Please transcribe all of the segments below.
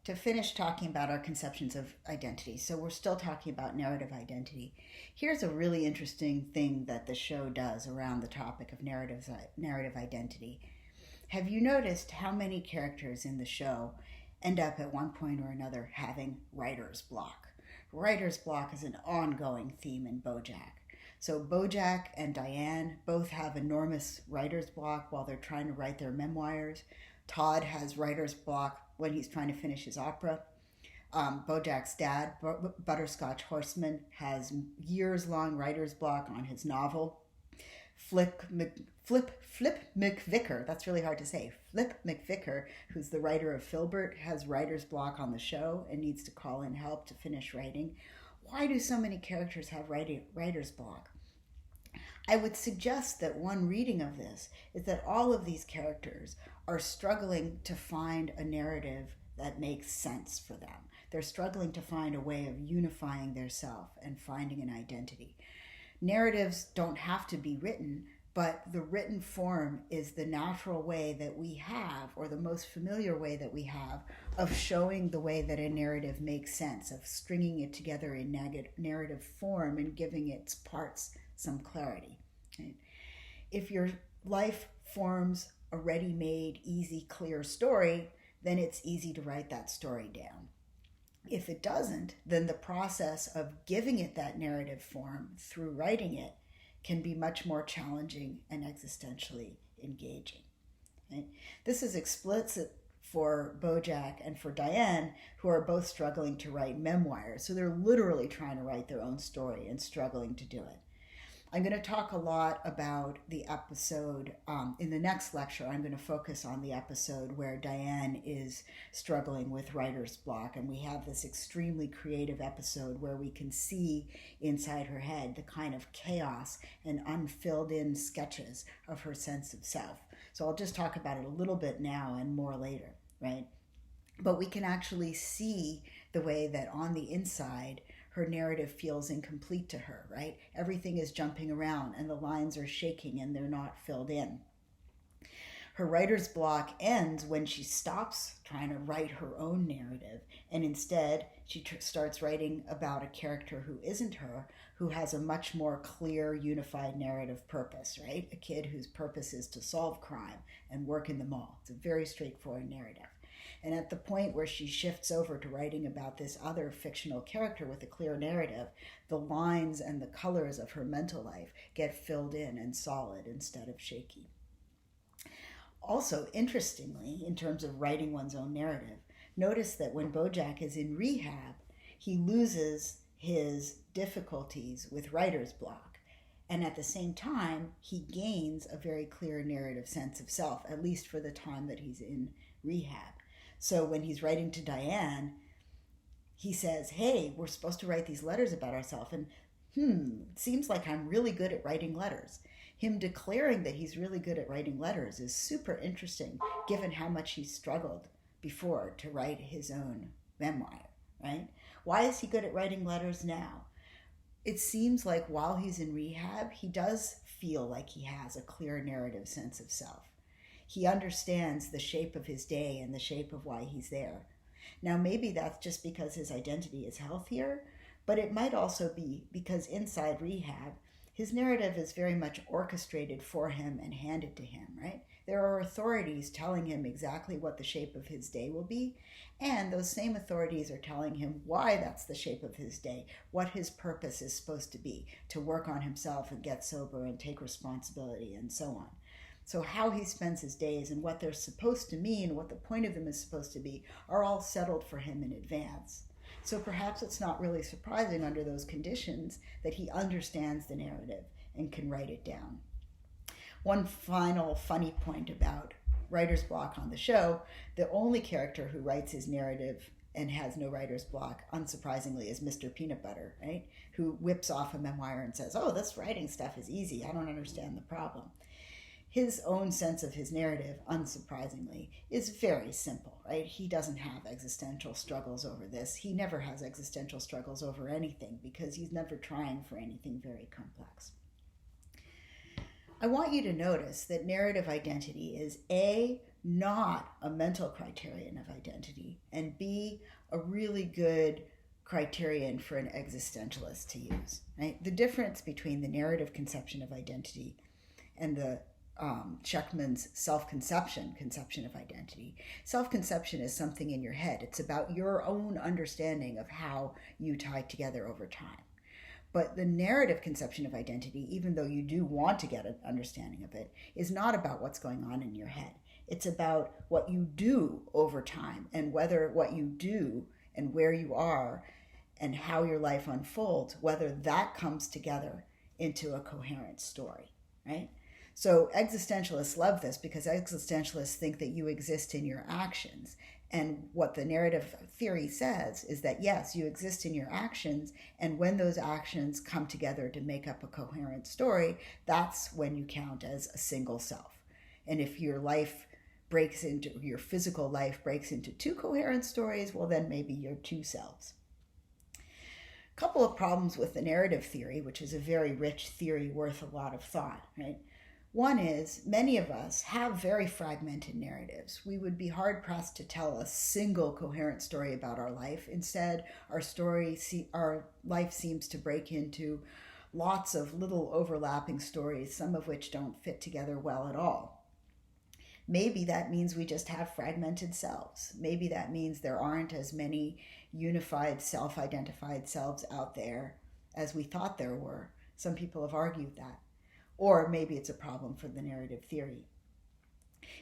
to finish talking about our conceptions of identity, so we're still talking about narrative identity. Here's a really interesting thing that the show does around the topic of narrative identity. Have you noticed how many characters in the show end up at one point or another having writer's block? Writer's block is an ongoing theme in Bojack. So Bojack and Diane both have enormous writer's block while they're trying to write their memoirs. Todd has writer's block when he's trying to finish his opera. Bojack's dad, Butterscotch Horseman, has years-long writer's block on his novel. Flip McVicker, that's really hard to say. Flip McVicker, who's the writer of Filbert, has writer's block on the show and needs to call in help to finish writing. Why do so many characters have writer's block? I would suggest that one reading of this is that all of these characters are struggling to find a narrative that makes sense for them. They're struggling to find a way of unifying their self and finding an identity. Narratives don't have to be written, but the written form is the natural way that we have, or the most familiar way that we have, of showing the way that a narrative makes sense, of stringing it together in narrative form and giving its parts some clarity. Right? If your life forms a ready-made, easy, clear story, then it's easy to write that story down. If it doesn't, then the process of giving it that narrative form through writing it can be much more challenging and existentially engaging. Right? This is explicit for Bojack and for Diane, who are both struggling to write memoirs. So they're literally trying to write their own story and struggling to do it. I'm going to talk a lot about the episode in the next lecture. I'm going to focus on the episode where Diane is struggling with writer's block, and we have this extremely creative episode where we can see inside her head the kind of chaos and unfilled in sketches of her sense of self. So I'll just talk about it a little bit now and more later, right? But we can actually see the way that on the inside her narrative feels incomplete to her, right? Everything is jumping around and the lines are shaking and they're not filled in. Her writer's block ends when she stops trying to write her own narrative, and instead she starts writing about a character who isn't her, who has a much more clear, unified narrative purpose, right? A kid whose purpose is to solve crime and work in the mall. It's a very straightforward narrative. And at the point where she shifts over to writing about this other fictional character with a clear narrative, the lines and the colors of her mental life get filled in and solid instead of shaky. Also, interestingly, in terms of writing one's own narrative, notice that when Bojack is in rehab, he loses his difficulties with writer's block. And at the same time, he gains a very clear narrative sense of self, at least for the time that he's in rehab. So when he's writing to Diane, he says, hey, we're supposed to write these letters about ourselves, and it seems like I'm really good at writing letters. Him declaring that he's really good at writing letters is super interesting, given how much he struggled before to write his own memoir, right? Why is he good at writing letters now? It seems like while he's in rehab, he does feel like he has a clear narrative sense of self. He understands the shape of his day and the shape of why he's there. Now, maybe that's just because his identity is healthier, but it might also be because inside rehab, his narrative is very much orchestrated for him and handed to him, right? There are authorities telling him exactly what the shape of his day will be, and those same authorities are telling him why that's the shape of his day, what his purpose is supposed to be, to work on himself and get sober and take responsibility and so on. So how he spends his days and what they're supposed to mean, what the point of them is supposed to be, are all settled for him in advance. So perhaps it's not really surprising under those conditions that he understands the narrative and can write it down. One final funny point about writer's block on the show, the only character who writes his narrative and has no writer's block, unsurprisingly, is Mr. Peanut Butter, right? Who whips off a memoir and says, oh, this writing stuff is easy. I don't understand the problem. His own sense of his narrative, unsurprisingly, is very simple, right? He doesn't have existential struggles over this. He never has existential struggles over anything because he's never trying for anything very complex. I want you to notice that narrative identity is A, not a mental criterion of identity, and B, a really good criterion for an existentialist to use. Right? The difference between the narrative conception of identity and the Sheckman's conception of identity. Self-conception is something in your head. It's about your own understanding of how you tie together over time. But the narrative conception of identity, even though you do want to get an understanding of it, is not about what's going on in your head. It's about what you do over time, and whether what you do and where you are and how your life unfolds, whether that comes together into a coherent story, right? So existentialists love this because existentialists think that you exist in your actions. And what the narrative theory says is that, yes, you exist in your actions, and when those actions come together to make up a coherent story, that's when you count as a single self. And if your physical life breaks into two coherent stories, well, then maybe you're two selves. A couple of problems with the narrative theory, which is a very rich theory worth a lot of thought, right? One is, many of us have very fragmented narratives. We would be hard-pressed to tell a single coherent story about our life. Instead, our life seems to break into lots of little overlapping stories, some of which don't fit together well at all. Maybe that means we just have fragmented selves. Maybe that means there aren't as many unified, self-identified selves out there as we thought there were. Some people have argued that. Or maybe it's a problem for the narrative theory.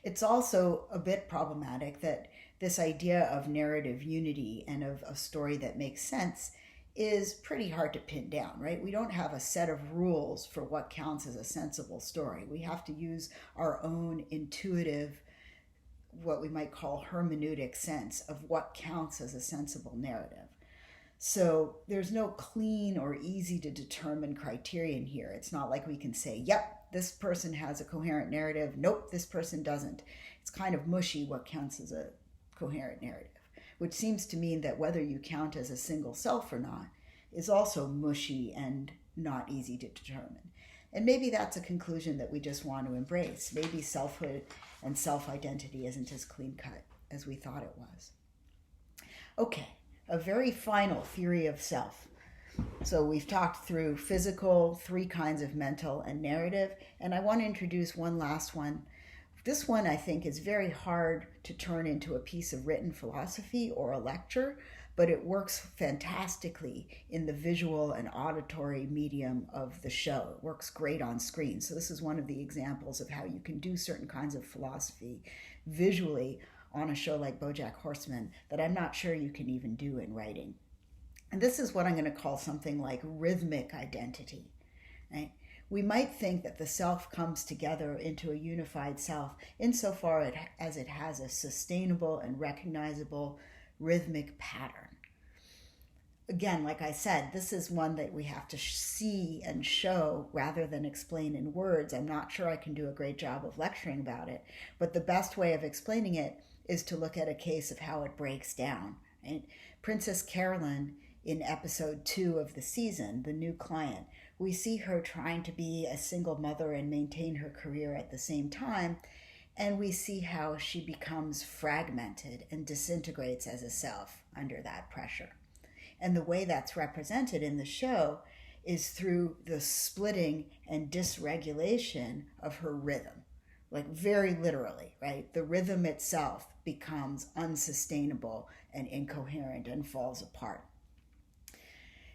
It's also a bit problematic that this idea of narrative unity and of a story that makes sense is pretty hard to pin down, right? We don't have a set of rules for what counts as a sensible story. We have to use our own intuitive, what we might call hermeneutic sense of what counts as a sensible narrative. So there's no clean or easy to determine criterion here. It's not like we can say, yep, this person has a coherent narrative. Nope, this person doesn't. It's kind of mushy what counts as a coherent narrative, which seems to mean that whether you count as a single self or not is also mushy and not easy to determine. And maybe that's a conclusion that we just want to embrace. Maybe selfhood and self-identity isn't as clean-cut as we thought it was. Okay. A very final theory of self. So we've talked through physical, 3 kinds of mental, and narrative, and I want to introduce one last one. This one, I think, is very hard to turn into a piece of written philosophy or a lecture, but it works fantastically in the visual and auditory medium of the show. It works great on screen. So this is one of the examples of how you can do certain kinds of philosophy visually on a show like Bojack Horseman that I'm not sure you can even do in writing. And this is what I'm going to call something like rhythmic identity. Right? We might think that the self comes together into a unified self insofar as it has a sustainable and recognizable rhythmic pattern. Again, like I said, this is one that we have to see and show rather than explain in words. I'm not sure I can do a great job of lecturing about it, but the best way of explaining it is to look at a case of how it breaks down. Right? Princess Carolyn, in episode 2 of the season, The New Client, we see her trying to be a single mother and maintain her career at the same time, and we see how she becomes fragmented and disintegrates as a self under that pressure. And the way that's represented in the show is through the splitting and dysregulation of her rhythm. Like very literally, right? The rhythm itself becomes unsustainable and incoherent and falls apart.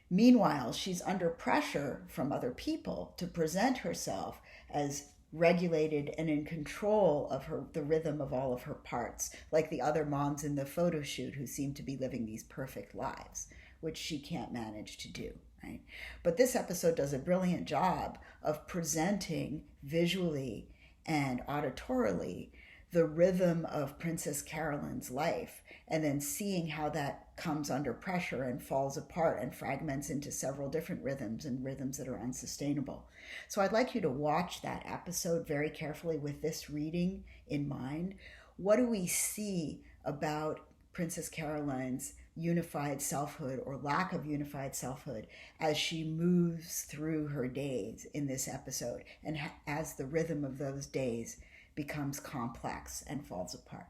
Meanwhile, she's under pressure from other people to present herself as regulated and in control of the rhythm of all of her parts, like the other moms in the photo shoot who seem to be living these perfect lives, which she can't manage to do, right? But this episode does a brilliant job of presenting visually and auditorily the rhythm of Princess Carolyn's life, and then seeing how that comes under pressure and falls apart and fragments into several different rhythms and rhythms that are unsustainable. So I'd like you to watch that episode very carefully with this reading in mind. What do we see about Princess Carolyn's unified selfhood or lack of unified selfhood as she moves through her days in this episode, and as the rhythm of those days becomes complex and falls apart.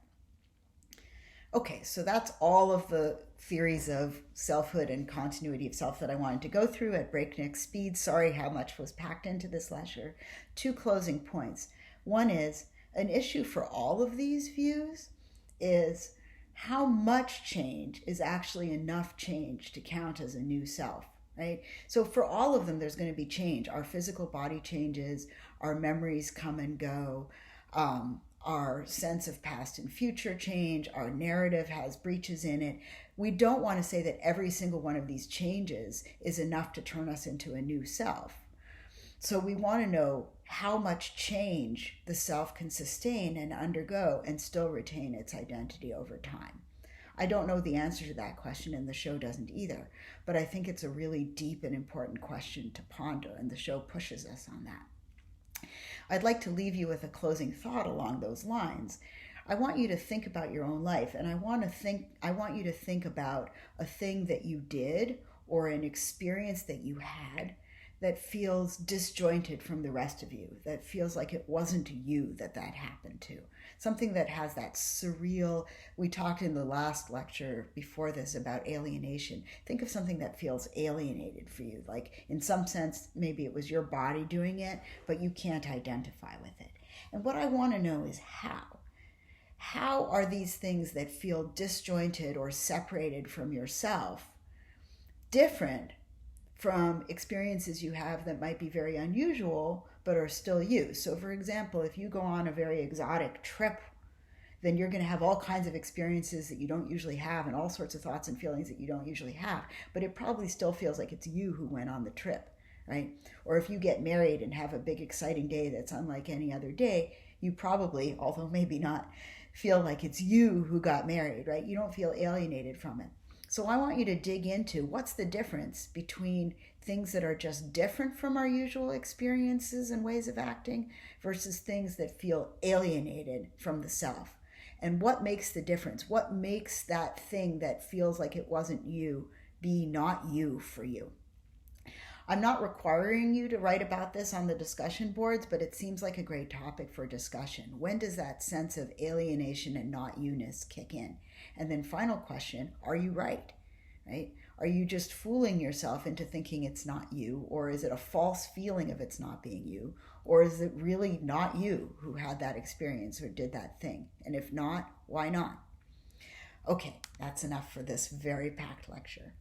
Okay, so that's all of the theories of selfhood and continuity of self that I wanted to go through at breakneck speed. Sorry how much was packed into this lecture. 2 closing points. One is, an issue for all of these views is how much change is actually enough change to count as a new self, right? So for all of them, there's going to be change. Our physical body changes, our memories come and go, our sense of past and future change, our narrative has breaches in it. We don't want to say that every single one of these changes is enough to turn us into a new self. So we want to know how much change the self can sustain and undergo and still retain its identity over time. I don't know the answer to that question, and the show doesn't either, but I think it's a really deep and important question to ponder, and the show pushes us on that. I'd like to leave you with a closing thought along those lines. I want you to think about your own life, and I want you to think about a thing that you did or an experience that you had that feels disjointed from the rest of you, that feels like it wasn't you that happened to. Something that has that surreal, we talked in the last lecture before this about alienation. Think of something that feels alienated for you, like in some sense, maybe it was your body doing it, but you can't identify with it. And what I want to know is how. How are these things that feel disjointed or separated from yourself different from experiences you have that might be very unusual but are still you? So for example, if you go on a very exotic trip, then you're going to have all kinds of experiences that you don't usually have and all sorts of thoughts and feelings that you don't usually have, but it probably still feels like it's you who went on the trip, right? Or if you get married and have a big exciting day that's unlike any other day, you probably, although maybe not, feel like it's you who got married, right? You don't feel alienated from it. So I want you to dig into what's the difference between things that are just different from our usual experiences and ways of acting versus things that feel alienated from the self. And what makes the difference? What makes that thing that feels like it wasn't you be not you for you? I'm not requiring you to write about this on the discussion boards, but it seems like a great topic for discussion. When does that sense of alienation and not you-ness kick in? And then final question, are you right? Are you just fooling yourself into thinking it's not you? Or is it a false feeling of it's not being you? Or is it really not you who had that experience or did that thing? And if not, why not? Okay, that's enough for this very packed lecture.